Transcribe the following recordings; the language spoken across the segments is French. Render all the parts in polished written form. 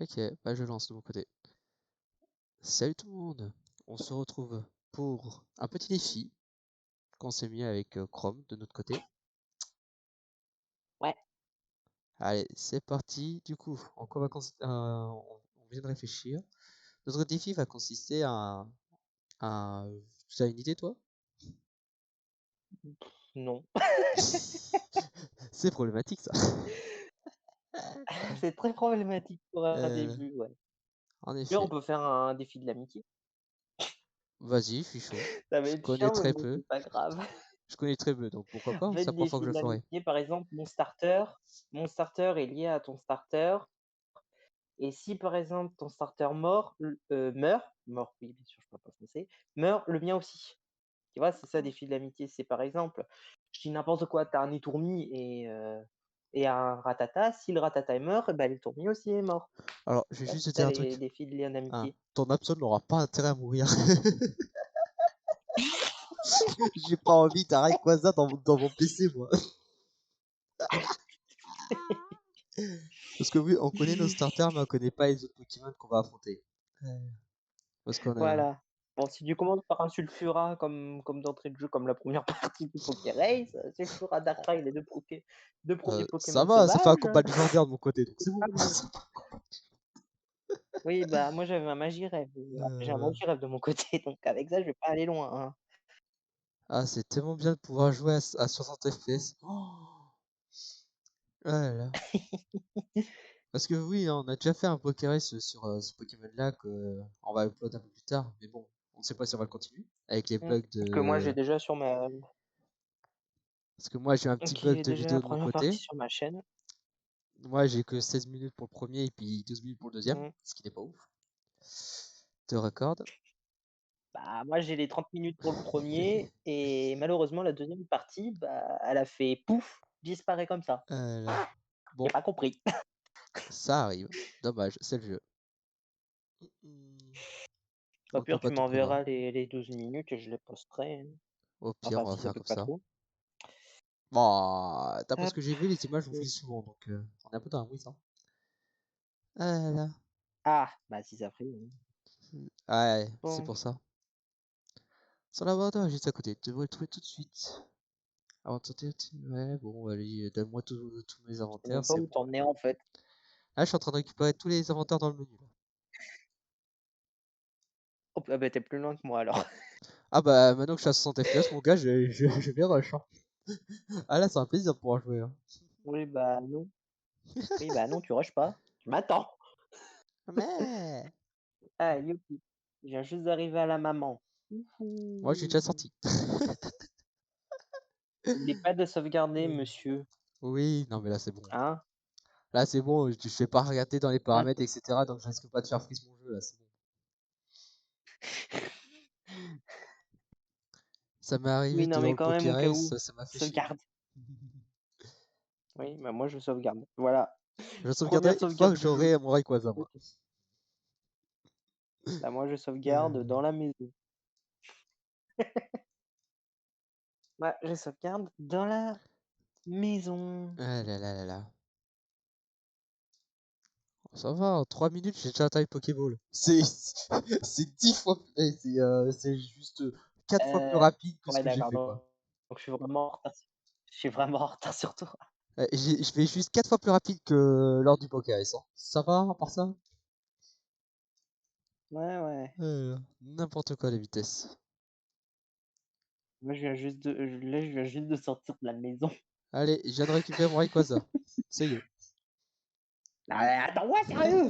Ok, bah je lance de mon côté. Salut tout le monde, on se retrouve pour un petit défi qu'on s'est mis avec Chrome de notre côté. Ouais. Allez, c'est parti. Du coup, en quoi on vient de réfléchir. Notre défi va consister à... Tu as une idée toi? Non. C'est problématique ça. C'est très problématique pour un Euh, début, ouais. en Là, on effet, peut faire un défi de l'amitié. vas-y, je suis chaud. Ça va Je être connais chiant, mais très bon, peu. c'est pas grave. Je connais très peu, donc pourquoi pas, En c'est fait, la première fois défi que je de le ferai. l'amitié, par exemple, mon starter est lié à ton starter. Et si, par exemple, ton starter meurt, oui, bien sûr, je parle pas français, meurt, le mien aussi. Tu vois, c'est ça, défi de l'amitié. C'est par exemple, je dis n'importe quoi, t'as un étourmi et un ratata. Si le ratata est mort, bah, l'étourmi aussi est mort. Alors, je vais Ça, juste te c'est dire ça un les truc. défis de lien Hein, d'amitié. ton Absol n'aura pas intérêt à mourir. J'ai pas envie d'arrêter quoi ça dans mon PC, moi. Parce que oui, on connaît nos starters, mais on connaît pas les autres Pokémon qu'on va affronter. Parce qu'on a... Voilà. Bon, si tu commences par un Sulfura comme d'entrée de jeu, comme la première partie du Pokérace, Sulfura, Darkrai, les deux premiers ça Pokémon va, ça fait un sauvages. combat légendaire de mon côté, donc c'est bon. Ah bon. Oui, bah moi j'avais un Magirêve. J'ai un Euh, Magirêve de mon côté, donc avec ça je vais pas aller loin, hein. Ah, c'est tellement bien de pouvoir jouer à 60 FPS. Oh ah là là. Parce que oui, hein, on a déjà fait un Pokérace sur ce Pokémon-là qu'on va upload un peu plus tard, mais bon, on ne sait pas si on va le continuer. Avec les bugs Que moi j'ai de... déjà sur ma Parce que moi j'ai un petit bug j'ai de déjà la vidéo de mon première partie côté. sur ma chaîne. Moi j'ai que 16 minutes pour le premier et puis 12 minutes pour le deuxième, Mmh. ce qui n'est pas ouf. De record. Bah, moi j'ai les 30 minutes pour le premier et malheureusement la deuxième partie, bah, elle a fait pouf, disparaît comme ça. Là. J'ai Bon, pas compris. ça arrive. Dommage, c'est le jeu. Au On peut pire, pas tu tout prévoir. m'enverras les 12 minutes et je les posterai, hein. Au pire, Enfin, on va si ça faire peut comme pas ça. trop. Bon, d'après ce Hop. que j'ai vu, les images vous Mmh. frisent souvent, donc on est un peu dans un whiz, hein. Ah là. Ah, bah si ça frise, oui. Ouais, c'est Bon. pour ça. Sur laboratoire juste à côté, tu devrais le trouver tout de suite. Avant de sortir, ouais, bon, allez, donne-moi tous mes Je sais inventaires, même pas c'est où bon. t'en es en fait. Là, je suis en train de récupérer tous les inventaires dans le menu, là. Oh, ah bah, tu plus loin que moi alors. Ah bah, maintenant que je suis à 60 FPS, mon gars, je vais rush, hein. Ah là, c'est un plaisir de pouvoir jouer, hein. Oui, bah non. Oui, bah non, tu rushes pas. Tu m'attends. Mais... Ah, youpi. Je viens juste d'arriver à la maman. Moi, j'ai déjà Youhou. sorti. N'oubliez pas de sauvegarder, Euh, monsieur. Oui, non, mais là, c'est bon. Hein? Là, c'est bon, je vais pas regarder dans les Hum. paramètres, etc. Donc, je risque pas de faire freeze mon jeu, là, c'est bon. Ça m'est Oui, arrivé non, dans mais le quand même, au cas Pokérace, où. ça m'a fait chier. Sauvegarde. Oui, bah moi je sauvegarde. Voilà. Je sauvegarderai Première une fois sauvegarde que du jeu. j'aurai mon Rayquaza, Ok. moi. Bah moi je sauvegarde Euh, dans la maison. Ouais, je sauvegarde dans la maison. Ah là là là là. Ça va, en 3 minutes, j'ai déjà atteint le Pokéball. C'est 10 fois... c'est juste 4 fois plus Euh, rapide que ce ouais, que j'ai d'accord. fait, quoi. Donc je suis vraiment en retard. Je suis vraiment en retard sur toi. Je fais juste 4 fois plus rapide que lors du Pokérace, hein. Ça va, à part ça? Ouais, ouais. N'importe quoi, les vitesses. Moi je viens juste de sortir de la maison. Allez, je viens de récupérer mon Rayquaza. Ça y est. Ah, attends-moi, sérieux!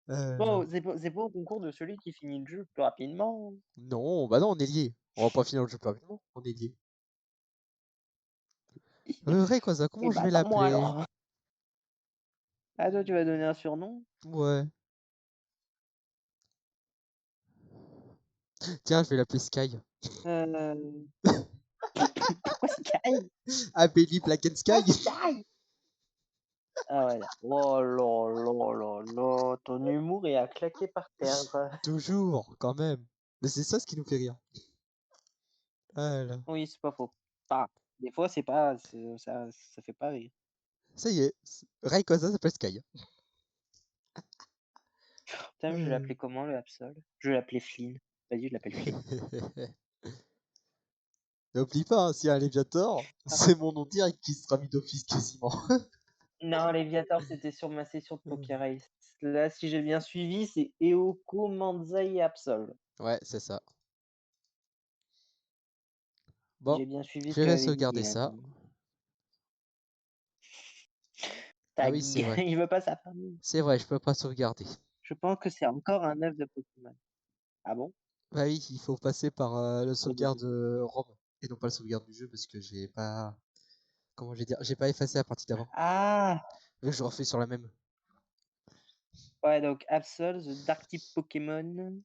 Euh, Bon, c'est pas au concours de celui qui finit le jeu le plus rapidement. Non, bah non, on est liés. On va pas finir le jeu plus rapidement, on est liés. Rayquaza, Et comment je bah vais attends-moi l'appeler? alors. Ah toi tu vas donner un surnom? Ouais. Tiens, je vais l'appeler Sky. Euh... Pourquoi Sky? Abelly Black and Pourquoi Sky. Sky? Ah ouais, là. Oh là là là là, ton humour est à claquer par terre. Toujours, quand même. Mais c'est ça ce qui nous fait rire. Ah là. Oui, c'est pas faux. Enfin, des fois c'est pas, ça fait pas rire. Ça y est, Rayquaza s'appelle Sky. starter, je vais l'appeler comment, le Absol? Je vais l'appeler Flynn. Vas-y, je l'appelle Flynn. N'oublie pas, hein, s'il y a un Léviator, Ah. c'est mon nom direct qui sera mis d'office quasiment. Non, Léviator, c'était sur ma session de Poker Ace. Là, si j'ai bien suivi, c'est Eoko, Manzai et Absol. Ouais, c'est ça. Si Bon, j'ai bien suivi ce je que vais m'avait dit sauvegarder Dylan. ça. Ah Ta oui, c'est gueule, vrai. il veut pas sa famille. C'est vrai, je peux pas sauvegarder. Je pense que c'est encore un œuf de Pokémon. Ah bon? Bah oui, il faut passer par le Trop de sauvegarde ROM et non pas le sauvegarde du jeu parce que j'ai pas. Comment je vais dire? J'ai pas effacé la partie d'avant. Ah! Là, je refais sur la même. Ouais, donc Absol, The Dark type Pokémon.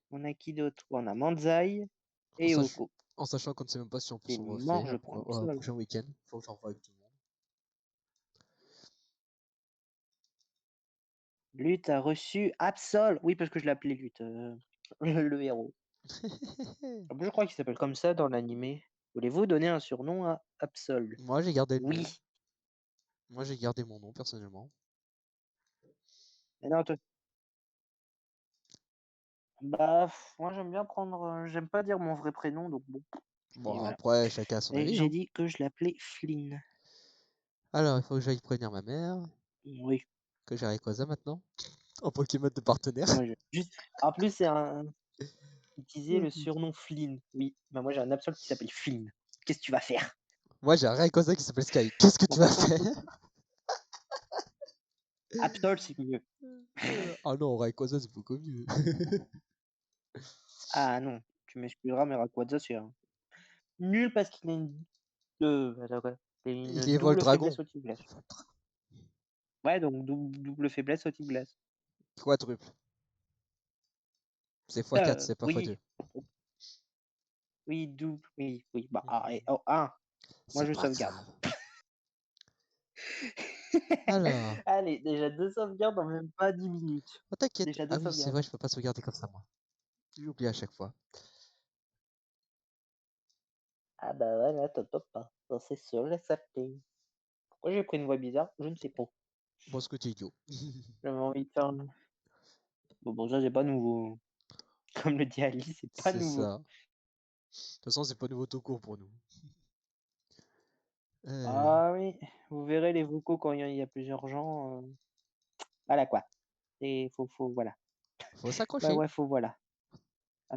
On a qui d'autre? On a Manzai En, et sach- Eoko. en sachant qu'on ne sait même pas si en plus C'est on mort, refait je prends un Absol. prochain week-end. Faut que j'en vois avec tout le monde. Lutte a reçu Absol. Oui, parce que je l'appelais Lutte, le héros. Ah bon, je crois qu'il s'appelle comme ça dans l'animé. Voulez-vous donner un surnom à Absol? Moi j'ai gardé le nom. Oui. Moi j'ai gardé mon nom personnellement. Mais non, toi. Bah, moi j'aime bien prendre. J'aime pas dire mon vrai prénom, donc bon. Et Bon, voilà. après, chacun a son Et avis. j'ai Hein. dit que je l'appelais Flynn. Alors, il faut que j'aille prévenir ma mère Oui. que j'ai Rayquaza maintenant. En Pokémon de partenaire. Moi, en plus, c'est un. Il disait le surnom Flynn. Oui. Bah, moi j'ai un Absol qui s'appelle Flynn. Qu'est-ce que tu vas faire? Moi j'ai un Rayquaza qui s'appelle Sky. Qu'est-ce que tu vas faire? Absol, c'est mieux. Ah non, Rayquaza c'est beaucoup mieux. Ah non, tu m'excuseras, mais Rayquaza, c'est nul parce qu'il a attends, quoi. Il a Il une évole double dragon. faiblesse au type glace. Ouais, donc double faiblesse au type glace. Quadruple. C'est x4, c'est pas Oui. x2. Oui, double. Oui, oui. Bah, oh, moi C'est je pas sauvegarde. grave. Alors. Allez, déjà 2 sauvegardes en même pas 10 minutes. Oh, t'inquiète. Déjà Ah 2 oui, c'est sauvegardes. vrai, je peux pas sauvegarder comme ça, moi. J'oublie à chaque fois. Ah bah voilà, top, hein. Ça c'est sûr et certain. Pourquoi j'ai pris une voix bizarre? Je ne sais pas. Bon, ce que tu es idiot. J'avais envie de faire bon, ça c'est pas nouveau. Comme le dit Alice, c'est pas C'est nouveau. ça. De toute façon, c'est pas nouveau tout court pour nous. Ah oui, vous verrez les vocaux quand il y a plusieurs gens, voilà quoi. Et faut voilà. Faut Bah s'accrocher. ouais, faut voilà. Ah,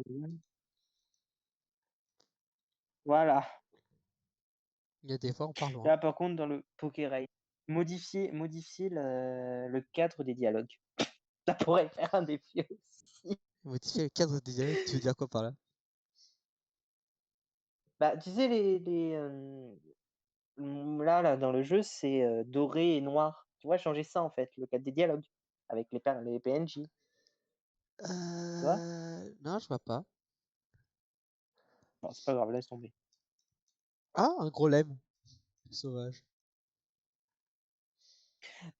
voilà. Il y a des fois, on part loin. Là par contre dans le Pokérail, modifier le cadre des dialogues. Ça pourrait faire un défi aussi. Modifier le cadre des dialogues, tu veux dire quoi par là? Bah, tu sais là dans le jeu, c'est, doré et noir. Tu vois? Changer ça en fait, le cadre des dialogues avec les PNJ, tu vois? Non, je vois pas. Bon, c'est pas grave, laisse tomber. Ah, un gros lemme. Sauvage.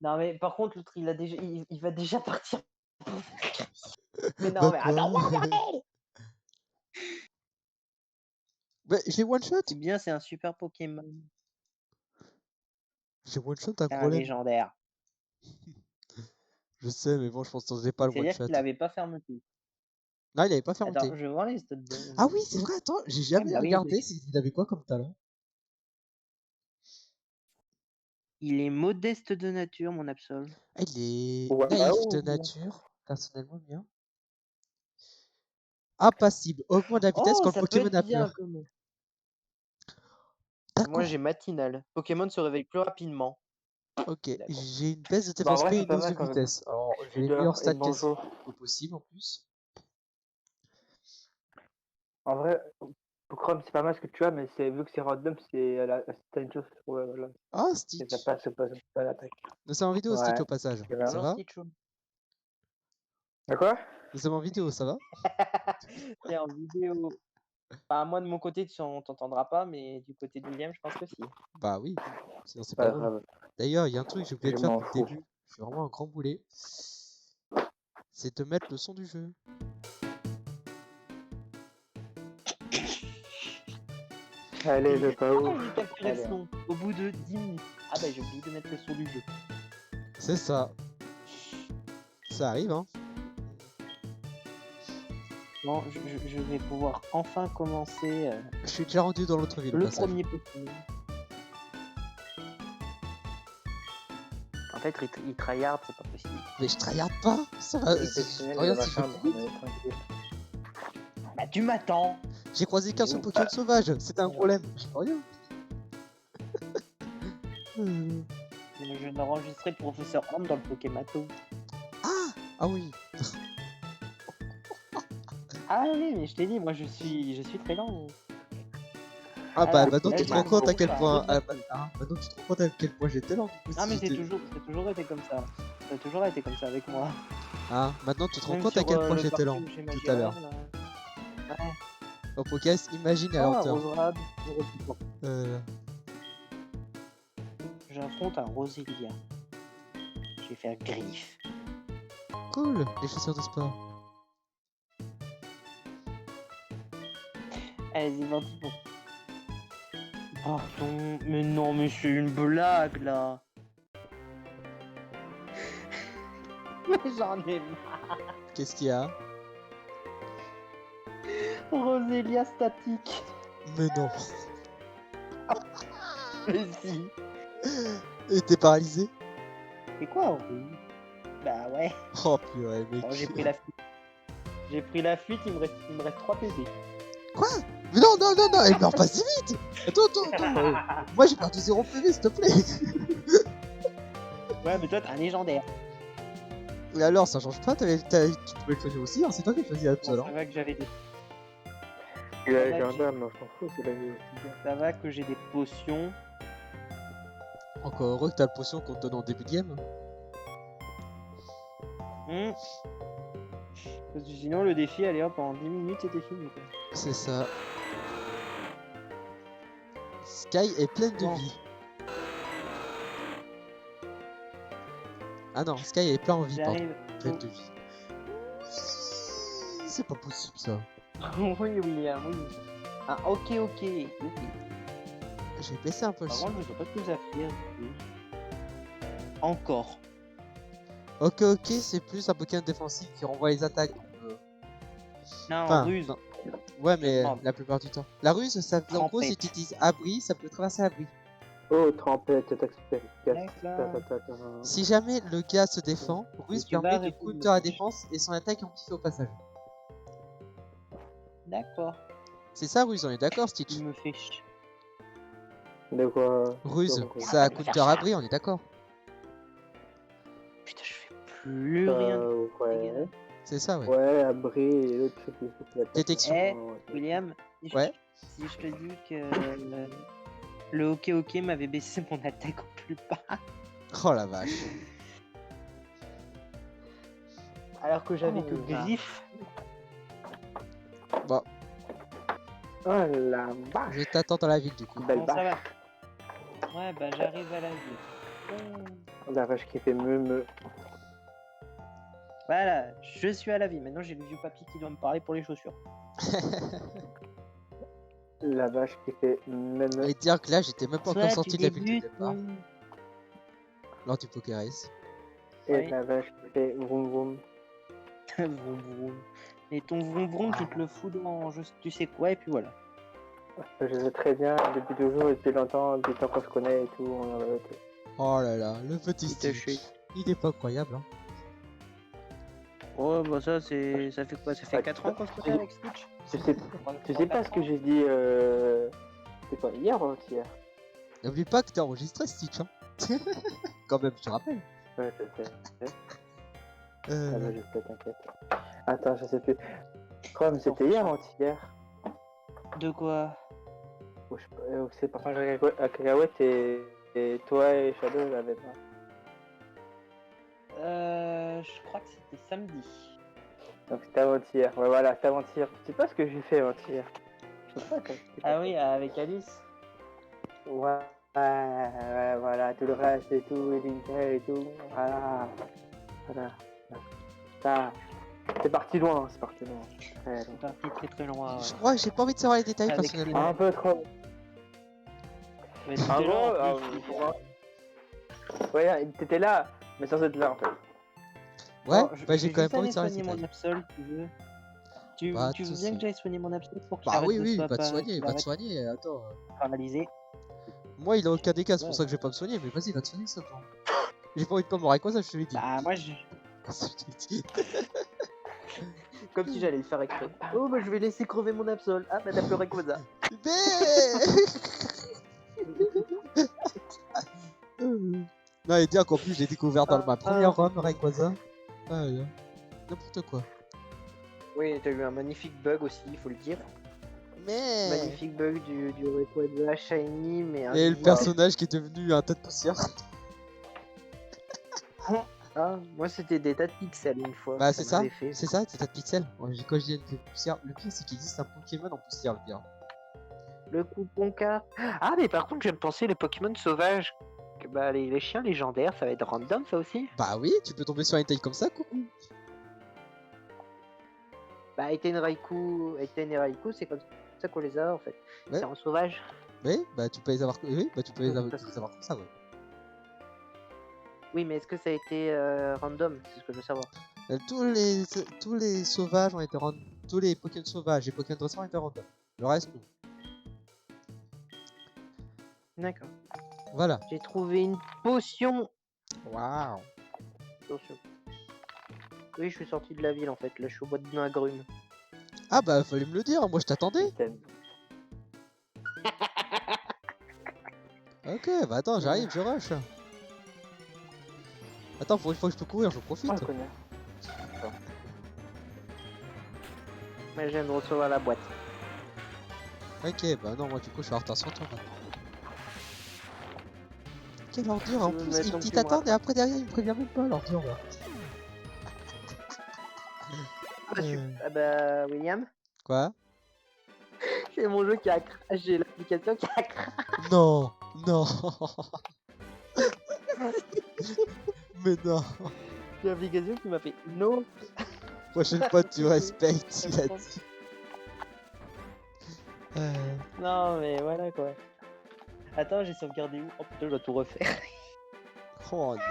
Non mais par contre l'autre il va déjà partir. Mais non, Bah mais quoi? attends, ouais, bordel! Bah, j'ai one shot. C'est bien, c'est un super Pokémon. J'ai one shot un C'est gros un lemme. légendaire. Je sais, mais bon, je pense que j'ai pas Donc le one c'est-à-dire shot. qu'il avait pas fermeté. Non, il avait pas Attends, fermenté. je vais voir les stats Ah oui, c'est vrai, attends, j'ai ouais, jamais bah oui, regardé s'il avait quoi comme talent. il est modeste de nature, mon Absol. Ah, il est naïf de Waouh! nature, personnellement bien. Impassible, augmente la vitesse Oh, quand le ça peut Pokémon être a bien peur. comme moi D'accord, j'ai matinal. Pokémon se réveille plus rapidement. ok. D'accord. J'ai une baisse de Bah, en défense vrai, P et c'est une pas hausse de mal quand même. vitesse. Alors, j'ai les meilleurs Leader et stats quasi bonjour. possible en plus. En vrai, Chrome, c'est pas mal ce que tu as, mais vu que c'est random, c'est une chose, ouais, voilà. Ah, Et Stitch. ça passe pas l'attaque. Nous sommes en vidéo, Stitch, Ouais. au passage. C'est Ça vraiment va? Stitch. De quoi? Nous sommes en vidéo, ça va? C'est en vidéo. Bah, moi de mon côté, on t'entendra pas, mais du côté de William, je pense que si. Bah oui, sinon c'est pas Pas drôle. grave, D'ailleurs, il y a un truc que j'ai oublié je de faire m'en depuis le fous. début. Je suis vraiment un grand boulet. C'est de mettre le son du jeu. Allez, le pas ouf. J'ai capturé le son au bout de 10 minutes. Ah bah j'ai oublié de mettre le son du jeu. C'est ça. Ça arrive, hein. Non, je vais pouvoir enfin commencer Je suis déjà rendu dans l'autre ville au le passage. premier Pokémon. En fait, il tryhard, c'est pas possible. Mais je tryhard pas, ça va. Regarde si je fais plus vite. Bah, tu m'attends. J'ai croisé qu'un seul Pokémon sauvage, c'était un problème. Je fais rien. Je viens d'enregistrer Professeur Homme dans le Pokémato. Ah oui. Ah oui, mais je t'ai dit, moi je suis très lent. Ah bah Alors, maintenant là, tu te j'ai rends compte à un quel gros point. bâton. Maintenant tu te rends compte à quel point j'étais lent. Du coup, Ah, si mais c'est j'étais- toujours été comme ça. Ça a toujours été comme ça avec moi. Ah, maintenant tu te rends Même compte à sur quel point le j'étais parti lent où j'ai ma tout à l'heure. Girelle, ouais. Au podcast, imagine la Oh, un lenteur. Roserade. Je retrouve pas. Euh, J'affronte un Roselia. Je vais faire griffe. Cool, les chaussures de sport. Allez, c'est parti pour. Pardon, mais non, mais c'est une blague là. Mais j'en ai marre. Qu'est-ce qu'il y a? Roselia statique. Mais non. Mais si. Et t'es paralysé? C'est quoi, oui? Bah ouais. Oh purée, mec. Bon, j'ai pris la fuite. J'ai pris la fuite, il me reste 3 PV. Quoi? Mais non, non, non, non, elle meurt pas si vite! Attends, attends. Moi j'ai perdu 0 PV, s'il te plaît. Ouais, mais toi, t'es un légendaire. Et alors, ça change pas, tu pouvais le choisir aussi, hein, c'est toi qui as choisi tout à Bon, l'heure. ça va que j'avais des... Il a Ouais, les gendarmes, mais on s'en fout, c'est la vie. Ça va que j'ai des potions. Encore heureux que t'as la potion qu'on te donne en début de game. Parce que sinon, le défi, allez hop, en 10 minutes, c'était fini. Quoi. C'est ça. Sky est pleine de Bon. vie. Ah non, Sky est plein en vie, pardon. J'arrive. Pleine de vie. C'est pas possible ça. Oui, William, oui. Ah, ok. J'ai baissé un peu le Par son. contre, je sais pas ce que ça fait. Encore. Ok, c'est plus un Pokémon défensif qui renvoie les attaques. Non, Enfin, ruse. non. Ouais, mais demande. la plupart du temps. La ruse, ça, en gros, Trempette. si tu utilises abri, ça peut traverser abri. Oh, trempette, attaque super D'accord. Si jamais le gars se défend, ruse tu vas permet de répondre counter la le défense et son attaque est amplifiée au passage. D'accord. C'est ça, ruse, on est d'accord, Stitch? Tu me fais chier. De quoi? Ruse, Quoi, ça a Ah, counter abri, on est d'accord? Putain, je fais plus rien. Ouais. C'est ça, ouais. Ouais, abri et l'autre, je sais plus ce qu'il a. Détection. Eh, Ouais. William, si Ouais. si je te dis que le ok m'avait baissé mon attaque au plus bas, Oh la vache. alors que j'avais que Oh là. griffe. Bon, Oh la vache! je t'attends dans la ville du coup. Belle Bon, ça va. vache! Ouais, bah j'arrive à la ville. La vache qui fait me. Voilà, je suis à la ville. Maintenant, j'ai le vieux papy qui doit me parler pour les chaussures. La vache qui fait me. Et dire que là, j'étais même pas encore Soit sorti tu de la ville de débutes, départ lors du Poké Race. Et Ouais. la vache qui fait vroom vroom. vroom vroom. Et ton vroom vroom, tu te le fous dans tu sais quoi, et puis voilà. Je sais très bien, depuis toujours, depuis longtemps, depuis le temps qu'on se connaît et tout, on a été. Oh là là, le petit Il te Stitch. chute. Il est pas incroyable, hein. Oh, bah ça, ça fait quoi? Ça fait Ouais, 4 ans qu'on se connaît avec Stitch? Tu sais pas ce que j'ai dit, c'est quoi, hier ou avant-hier? N'oublie pas que t'es enregistré, Stitch, hein. Quand même, je te rappelle. Ouais, je sais. Ah bah, Euh... je sais, t'inquiète. Attends, je sais plus. Je crois que c'était hier ou avant-hier? De quoi? Ou je sais pas, c'est par contre à Cacahuète et toi et Shadow la même. Je crois que c'était samedi. Donc c'était avant-hier. Ouais, voilà, c'était avant-hier. Tu sais pas ce que j'ai fait avant-hier? Je sais pas quand c'était Ah pas oui, avec Alice. Ouais, voilà, tout le reste et tout, et Linker et tout, voilà. Ça, c'est parti loin, c'est parti loin. Très C'est parti très loin. Je crois que j'ai pas envie de savoir les détails Avec personnellement. Un peu trop. Mais En c'était gros, long, en plus. ouais, t'étais là, mais sans être là en fait. Ouais, Bon, bah j'ai vais quand même juste pas envie aller de savoir les soigner mon détails. Absol, tu veux. Tu Pas de veux bien soucis. que j'aille soigner mon abcès pour qu'il Bah arrête oui, de oui, se va te soigner, va te arrête soigner, attends. de paralyser? Moi, il a aucun dégâts, c'est pour Ouais. ça que je vais pas me soigner, mais vas-y, va te soigner, simplement. J'ai pas envie de pas mourir avec quoi ça, je te l'ai dit. Bah moi je... Je t'ai dit. Comme si j'allais le faire exprès. Oh bah je vais laisser crever mon Absol. Ah bah t'as pleuré comme ça. Non, et dire qu'en plus, j'ai découvert dans ma première run, putain. Rayquaza. Ah, là. N'importe quoi. Oui, t'as eu un magnifique bug aussi, il faut le dire. Mais. Magnifique bug du Rayquaza Shiny, mais un Et le wow. personnage qui est devenu un tas de poussière. Ah, moi c'était des tas de pixels une fois. Bah, c'est ça, m'avait fait. c'est ça, des tas de pixels. Ouais, quand je dis des poussières, le pire, c'est qu'il existe un Pokémon en poussière, le pire. Le Kooponka. Ah, mais par contre, j'aime penser les Pokémon sauvages. Que, bah, les chiens légendaires, ça va être random ça aussi. Bah oui, tu peux tomber sur une taille comme ça, coucou. Bah, Eiten et Raikou, c'est comme ça qu'on les a en fait. Ouais. C'est en sauvage. Oui, bah tu peux les avoir, oui, bah tu peux les avoir comme ça, ouais. Oui, mais est-ce que ça a été random? C'est ce que je veux savoir. Tous les sauvages ont été random. Tous les Pokémon sauvages et Pokémon dresseurs ont été random. Le reste, non. D'accord. Voilà. J'ai trouvé une potion. Waouh. Attention. Oui, je suis sorti de la ville en fait. Là, je suis au bois de agrumes. Ah bah fallait me le dire, moi je t'attendais. Ok, bah attends, j'arrive, je rush. Attends, pour une fois que je peux courir, je profite. Ah, connard. Mais je viens de recevoir la boîte. Ok, bah non, moi du coup je suis en retard sur toi maintenant. Quelle ordure, en Je veux plus mettre il ton me dit petit t'attends bras. et après derrière il me prévient même pas l'ordure là. Ah bah, William, Quoi? j'ai mon jeu qui a crash. J'ai l'application qui a crash. Non, non. Mais non. J'ai l'application qui m'a fait non. Prochaine fois tu respectes, il a dit. Non, mais voilà quoi. Attends, j'ai sauvegardé où? Oh putain, je dois tout refaire. Oh non.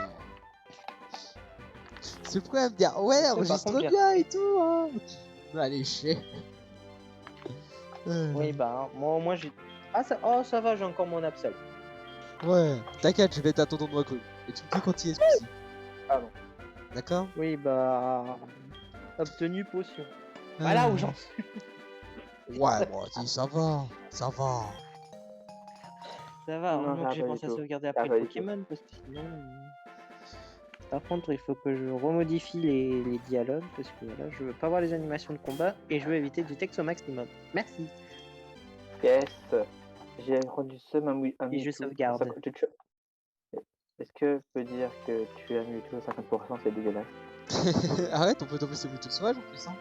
C'est le problème de dire ouais, Par enregistre contre, j'ai- bien et tout. Hein. Non, allez, chier. Oui, bah, moi au moins j'ai. Ah, ça va, j'ai encore mon Absol. Ouais, t'inquiète, je vais t'attendre dans cool. Et tu me dis quand il est celui-ci. Ah bon. D'accord? Oui, bah. Obtenu potion. Voilà où j'en suis. Ouais, bon, dis, ça va, ça va. Ça va, Non, heureusement ça que j'ai va pas pensé du à tout. sauvegarder Ça après va le pas du tout. Pokémon, parce que sinon. Par contre, il faut que je remodifie les dialogues, parce que là, je veux pas voir les animations de combat et je veux éviter du texte au maximum. Merci. Yes. J'ai rendu seum un Et je Mewtwo. sauvegarde. Est-ce que je peux dire que tu as Mewtwo à 50%, c'est dégueulasse. Arrête, on peut tomber sur Mewtwo sauvage en plus, hein.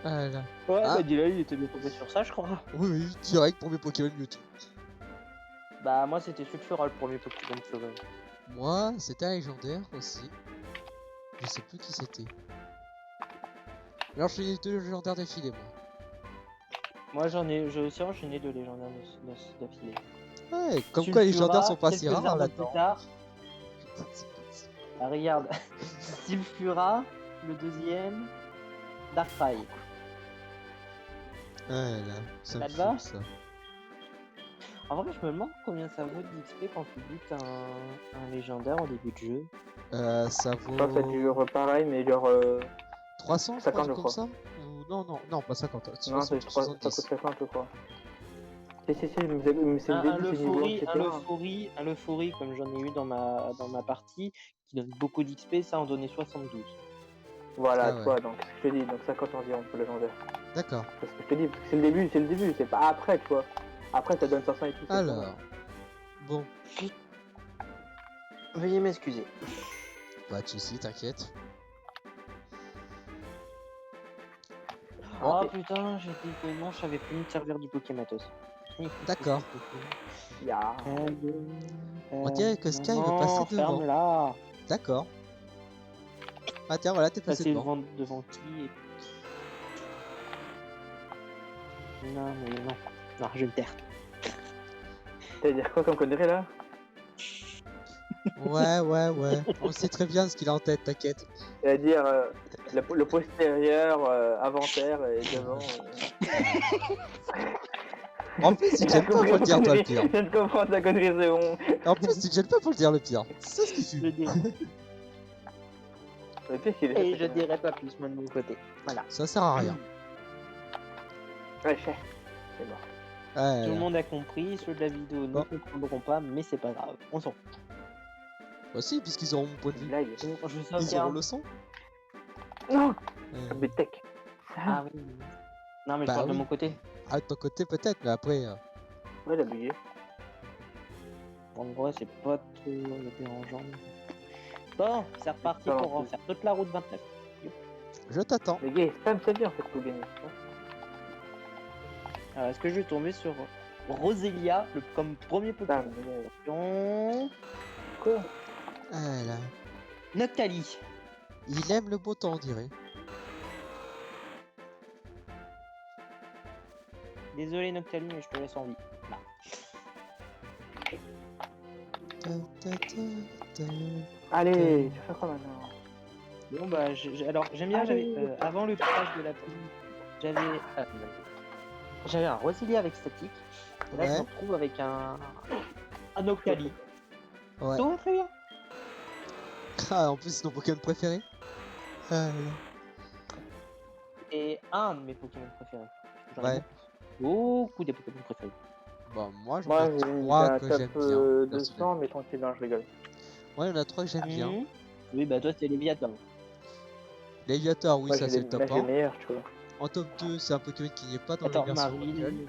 Ah là. Ouais, Ah. bah Dylan, il était bien tombé sur ça, je crois. Oui, oui, direct pour mes Pokémon Mewtwo. Bah, moi, c'était Sulfura le premier Pokémon sauvage. Moi, c'était un légendaire aussi. Je sais plus qui c'était. Alors, je suis deux légendaires d'affilée, moi. Moi, j'ai aussi enchaîné deux légendaires d'affilée. Ouais, comme quoi les légendaires sont pas si quelques rares armes là-dedans. plus tard. Ah, regarde. Sulfura, le deuxième, Darkrai. Ouais, là, ça me Ça te va fout, ça. En vrai, je me demande combien ça vaut d'XP quand tu butes un légendaire au début de jeu. Ça Je crois que c'est vaut toujours pareil, mais genre. 300, je 50, crois, je comme crois. ça. Ou non, pas 50. Non, 60, ça coûte 70. 50, je crois. Si, mais c'est Un le début, c'est niveau, etc. un Leufori, comme j'en ai eu dans ma partie, qui donne beaucoup d'XP, ça en donnait 72. Voilà, Ah ouais. toi, donc je te dis, donc 50 environ pour le légendaire. D'accord. Parce que je te dis, parce que c'est le début, c'est pas après, tu vois. Après, ça donne 500 et tout. Alors, bon, Veuillez m'excuser. pas de soucis, t'inquiète. Oh putain, j'ai dit que non, je savais plus me servir du Pokématos. D'accord. Ya. On dirait que Sky veut passer devant. Ferme-la. D'accord. Ah tiens, voilà, t'es passé Passer devant. devant qui Non, mais non. Non, je vais me taire. T'allais dire quoi comme connerie là? Ouais. On sait très bien ce qu'il a en tête, t'inquiète. C'est-à-dire le postérieur, inventaire et devant. En plus, il te J'ai gêne pas compris pour le ta dire, toi, le connerie. pire. Je viens de comprendre ta connerie, c'est bon. En plus, tu te gênes pas pour le dire, le pire. C'est ça ce qui Je fume. dirais. Le pire, qu'il est Et fait, je ta connerie. dirais pas plus, moi, de mon côté. Voilà. Ça sert à rien. Ouais, chef. C'est mort. Ouais, Tout le là. monde a compris, ceux de la vidéo ne Bon. comprendront pas, mais c'est pas grave. On s'en fout. Bah si, puisqu'ils auront mon point de vue. Blague. Je Ils auront sauvegarde. le son. Non, Euh, mais tech. Ah oui. Non, mais je Bah parle de oui. mon côté. Ah, de ton côté, peut-être, mais après... Ouais, il a bugué. En vrai, c'est pas trop dérangeant. Bon, c'est reparti Pas non pour plus. refaire toute la route 29. Je t'attends. Les gars, spam sa vie en fait pour gagner. Alors, est-ce que je vais tomber sur Roselia comme premier Pokémon Spam. Quoi? Ah, là. Noctali. Il aime le beau temps, on dirait. Désolé Noctali, mais je te laisse en vie. Là. Allez, tu fais quoi maintenant? Bon bah, alors j'aime bien, Allez. avant le passage de la pluie, j'avais un Roselia avec statique. Et là, je Ouais. me retrouve avec un Noctali. Ouais. Tout va très bien. Ah, en plus, c'est ton Pokémon préféré. Ah, là. Et un de mes Pokémon préférés. J'en ai Ouais. beaucoup des Pokémon préférés. Bah, moi, j'en Moi, ai j'ai mis 3 un que top j'aime bien. 200, mais tranquille, non, je rigole. Ouais, il y en a 3 que j'aime bien. Mhm. Oui, bah toi, c'est Léviathan. Léviator, oui, Moi, ça j'ai c'est les- le top là, j'ai le 1. meilleur, tu vois. En top 2, c'est un Pokémon qui n'est pas dans Attends, la version Marie, actuelle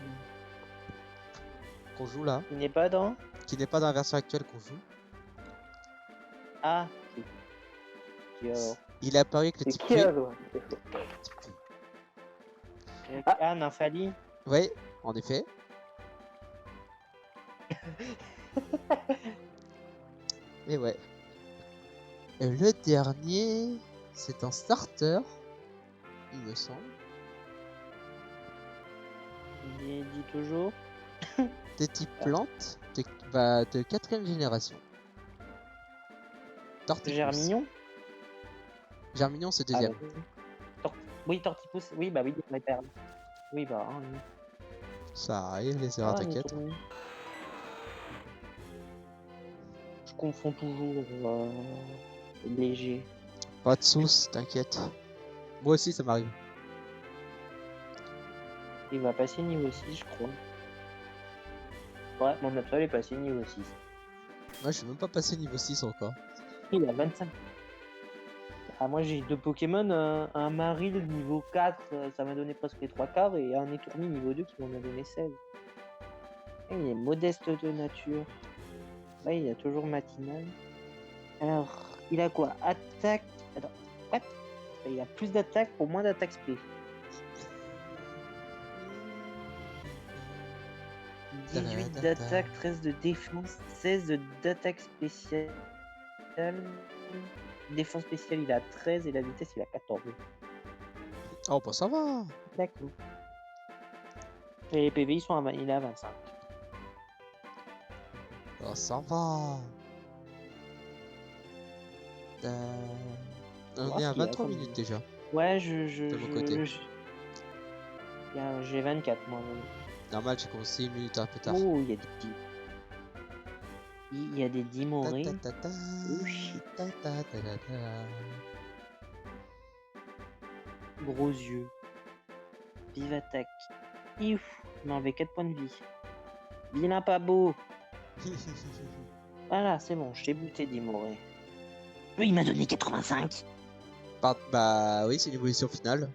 qu'on joue là. il n'est pas dans. Qui n'est pas dans la version actuelle qu'on joue. Ah, c'est qui alors Il est apparu avec le C'est type qui fée. là, toi? C'est faux. Ah, Nymphali. Ouais, en effet. Et ouais. Et le dernier, c'est un starter, il me semble. Il dit toujours. Des types plantes de 4ème génération. Tortipus. Germignon. Germignon, c'est Ah, deuxième. bah, oui, Tortipus. Oui, bah oui, on est perdu. Oui, bah. Hein, oui. Ça arrive, les erreurs, Ah, t'inquiète. Nitourne. Je confonds toujours léger. Pas de sauce, t'inquiète. Moi aussi, ça m'arrive. Il va passer niveau 6, je crois. Ouais, mon Absol est passé niveau 6. Moi, je suis même pas passé niveau 6 encore. Il a 25. Ah, moi j'ai deux Pokémon, un Maril niveau 4, ça m'a donné presque les 3 quarts, et un Étourmi niveau 2 qui m'en a donné 16. Et il est modeste de nature. Ouais, il a toujours matinal. Alors, il a quoi? Attaque. Attends, what? Il a plus d'attaque pour moins d'attaque spé. 18 d'attaque, 13 de défense, 16 d'attaque spéciale. Défense spéciale, il a 13 et la vitesse, il a 14. Oh, bah ça va. D'accord. Et les PV, il est à 25. Oh, ça va. On est à 23 minutes déjà. Ouais, De mon côté. J'ai 24 moi. Normal, j'ai commencé 1 minute un peu tard. Oh, il y a des petits. Il y a des Dimoré. Ta-ta-ta-ta. Oh shit. Ta-ta-ta-ta-ta. Gros yeux. Vive attaque. Ouf, il m'a enlevé 4 points de vie. Vilain pas beau. Voilà, c'est bon, je t'ai buté Dimoré. Il m'a donné 85. Bah oui, c'est l'évolution finale.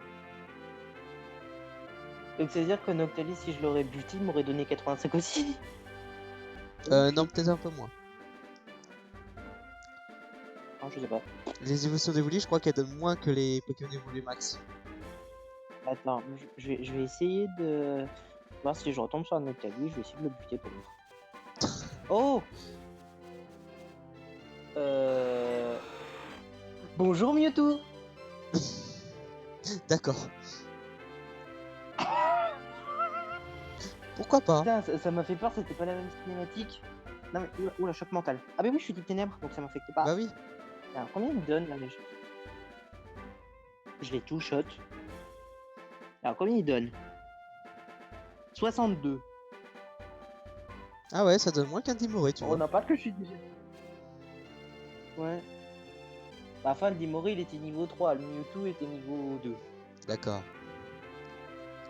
Donc c'est à dire que Noctali, si je l'aurais buté, il m'aurait donné 85 aussi. Non, peut-être un peu moins. Non, je sais pas. Les évolutions d'évoluer, je crois qu'elles donnent moins que les Pokémon évolués max. Attends, je vais essayer de voir si je retombe sur un Noctali, je vais essayer de le buter pour l'autre. Oh! Bonjour Mewtwo! D'accord. Pourquoi pas? Putain, ça m'a fait peur, c'était pas la même cinématique. Non mais oula, choc mental. Ah bah oui, je suis type ténèbres, donc ça m'affecte pas. Bah oui. Alors combien il me donne là déjà? Je les two shot. Alors combien il donne? 62. Ah ouais, ça donne moins qu'un Dimoré, tu On vois. n'a pas que je suis déjà. Ouais. Bah, enfin, le Dimori il était niveau 3, le Mewtwo était niveau 2. D'accord.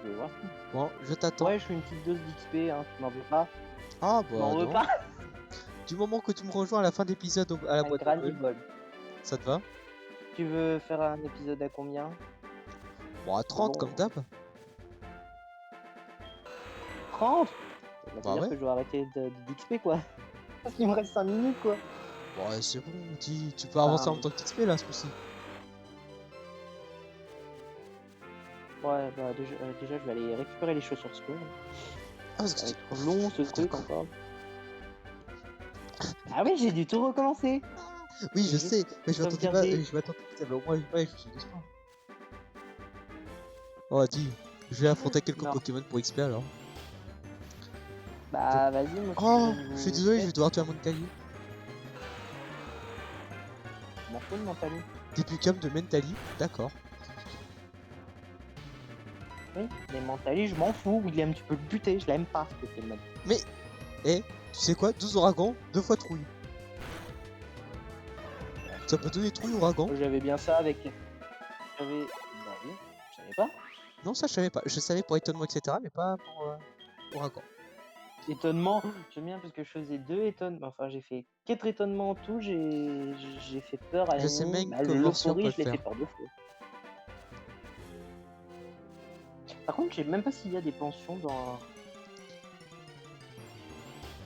Tu veux voir? Bon, je t'attends. Ouais, je fais une petite dose d'XP, hein, tu m'en veux pas? Ah Tu m'en bah veux non. pas? Du moment que tu me rejoins à la fin de l'épisode à la Un boîte Granny Google, Ball. ça te va? Tu veux faire un épisode à combien? Bon, à 30 Bon. comme d'hab. 30? Ça veut Bah dire ouais. que je dois arrêter d'XP quoi. Parce qu'il me reste 5 minutes quoi. Bon, ouais, c'est bon, tu peux avancer en Ah. même temps que XP là, ce coup-ci. Ouais, bah déjà je vais aller récupérer les chaussures scolaires. Ah, parce Ça va que être long ce truc D'accord. encore. Ah oui, j'ai dû tout recommencer. Oui, je Juste sais, mais je m'attendais pas, sauvegarder. je m'attendais que t'avais au moins une page, je suis déçu. Oh, dis, je vais affronter quelques Non. Pokémon pour XP alors. Bah vas-y, moi Oh, suis je suis niveau désolé, je 7. vais devoir tuer un Mentali. Je m'en fous de Mentali. Début cam de Mentali, d'accord. Oui, mais Mentali, je m'en fous. William, tu peux le buter, je l'aime pas ce Pokémon. Mais, tu sais quoi, 12 ouragans, 2 fois trouille. Ça peut donner trouille ouragan. J'avais bien ça avec. J'avais. Bah oui, je savais pas. Non, ça je savais pas. Je savais pour étonnement, etc., mais pas pour ouragan. Étonnement, j'aime bien parce que je faisais 2 étonnements. Enfin, j'ai fait 4 étonnements en tout. J'ai fait peur à Je sais l'ennemi. même Bah, que Morcion peut l'euphorie, le je l'ai fait faire. peur 2 fois. Par contre, je sais même pas s'il y a des pensions dans.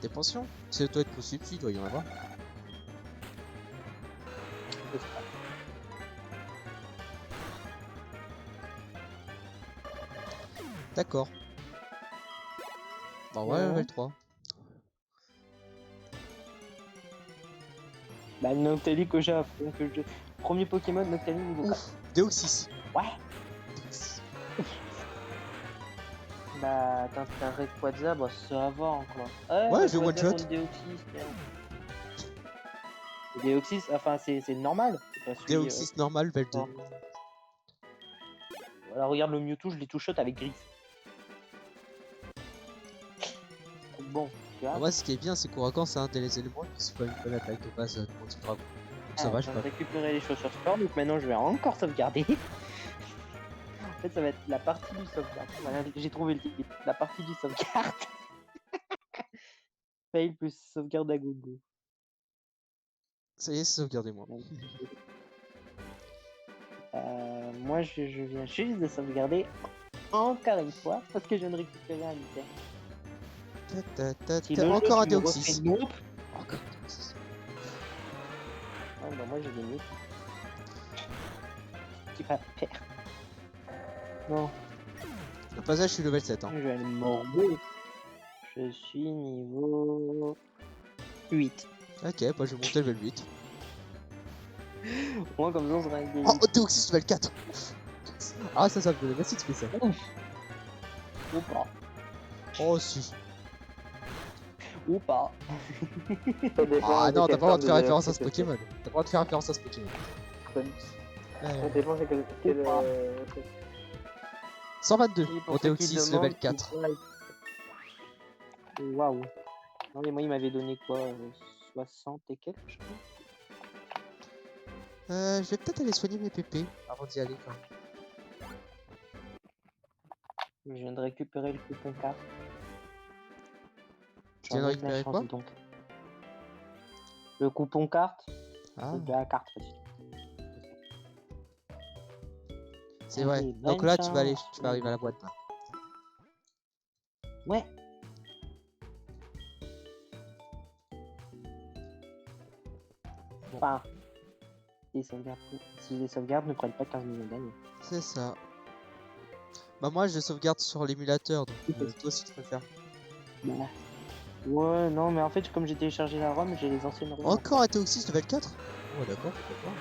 Des pensions? Ça doit être possible, si, il doit y en avoir. D'accord. Bah ouais, level 3. Bah, Noctali que j'ai Premier Pokémon, Noctali niveau 4. Ouf, Deoxys. Ouais. Deoxys. Bah, t'as un Rayquaza, bah ça va encore. Ouais, je Rayquaza one shot. contre Deoxys, tiens. Deoxys, enfin c'est normal. C'est pas celui, Deoxys normal, level 2. fort. Voilà, regarde le Mewtwo, je l'ai tout shot avec Griffe. Bon, tu vois. Moi, ce qui est bien, c'est qu'Ouragan, c'est un des éléments qui se fait une bonne attaque de base de mon type dragon. Donc ça va, je je viens peux. de récupérer les chaussures sport, donc maintenant je vais encore sauvegarder. En fait, ça va être la partie du sauvegarde. Voilà, j'ai trouvé le titre. La partie du sauvegarde. Fail plus sauvegarde à gogo. Ça y est, c'est sauvegardé-moi. Moi, je viens juste de sauvegarder encore une fois parce que je viens de récupérer un item. Si le jeu, Encore un tu me refais Deoxys. nope. Encore un Deoxys. Ah, bah, moi, j'ai gagné. Tu vas perdre. Non, Le passage, je suis level 7. Hein. je vais aller mourir. Je suis niveau 8. Ok, bah je vais monter level 8. Moi, comme ça, on sera gagné. Oh, Deoxys level 4. Ah, ça me donne merci de faire ça. Ou pas. Oh, si. Ou pas. Ça dépend Ah de non, t'as quelle pas le droit de forme faire référence à ce que Pokémon. T'as pas le droit de faire référence à ce Pokémon. Ça dépend de quel. 122 Oui, pour ceux qui Deoxys demandent, level 4. Waouh. Non, mais moi, il m'avait donné quoi 60 et quelques, je crois. Je vais peut-être aller soigner mes pépés avant d'y aller quand même. Je viens de récupérer le coupon carte. Tu viens de récupérer quoi? Donc. Le coupon carte. Ah, De la carte. c'est vrai. Allez, Donc bonne là, tu vas chance. arriver à la boîte là. Ouais. Bon. Enfin, si les sauvegardes ne prennent pas 15 millions d'années. C'est ça. Bah moi, je sauvegarde sur l'émulateur, donc toi si tu préfères. Bah. Ouais, non, mais en fait, comme j'ai téléchargé la ROM, j'ai les anciennes ROM. Encore un Deoxys level 4? Oh d'accord, pourquoi pas.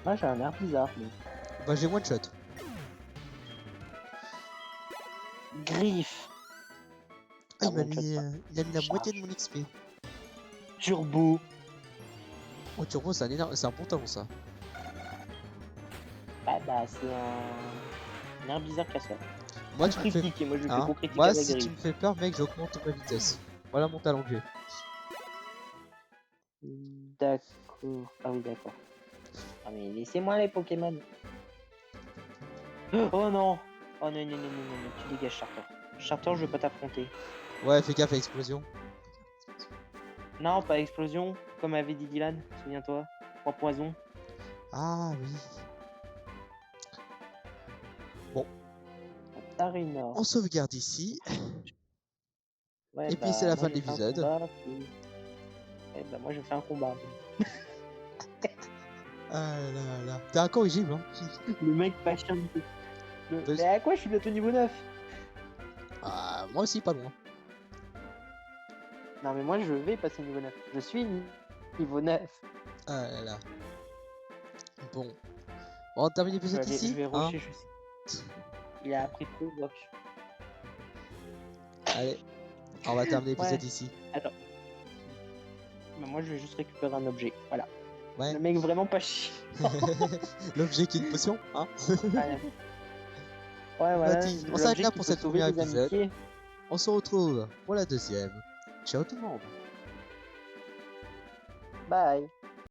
Moi, j'ai un air bizarre. Mais... Bah j'ai one shot. Griffe. Aïe. mais one-shot pas. il a mis la moitié de Charge. mon XP. Turbo. Oh, Turbo, c'est un bon talon, ça. Bah, c'est un herbizard casseur. Moi, tu me fais... Critique, et moi je le fais Hein, pour critiquer moi, la si tu grille. me fais peur, mec, j'augmente ma vitesse. Voilà mon talent que j'ai. D'accord. Ah oui, d'accord. Ah mais laissez-moi les Pokémon. Oh non. Oh non, non, non, non, non, non. Tu dégages, Charter. Charter, je veux pas t'affronter. Ouais, fais gaffe à l'explosion. Non, pas explosion, comme avait dit Dylan, souviens-toi. 3 poisons. Ah oui. Bon, Tarinor. on sauvegarde ici. Ouais, Et puis c'est la moi fin de je fais un l'épisode. combat, puis- Ouais, bah moi je fais un combat. Ah là là. T'es incorrigible, hein. Le mec pas chiant du tout. Vas-y. Mais à quoi je suis bientôt niveau 9? Ah, moi aussi, pas loin. Non mais moi je vais passer niveau 9. Je suis niveau 9. Ah là là. Bon. On termine l'épisode ici. Je vais Hein, rusher, je sais. Il a appris trop, donc. allez, on va terminer l'épisode Ouais. ici. Attends. Bah, moi je vais juste récupérer un objet. Voilà. Ouais. Le mec vraiment pas chiant. L'objet qui est une potion, hein. Ouais, voilà. Mati, on s'arrête l'objet là qui pour peut cette sauver première des épisode. amitiés. On se retrouve pour la deuxième. Ciao tout le monde. Bye.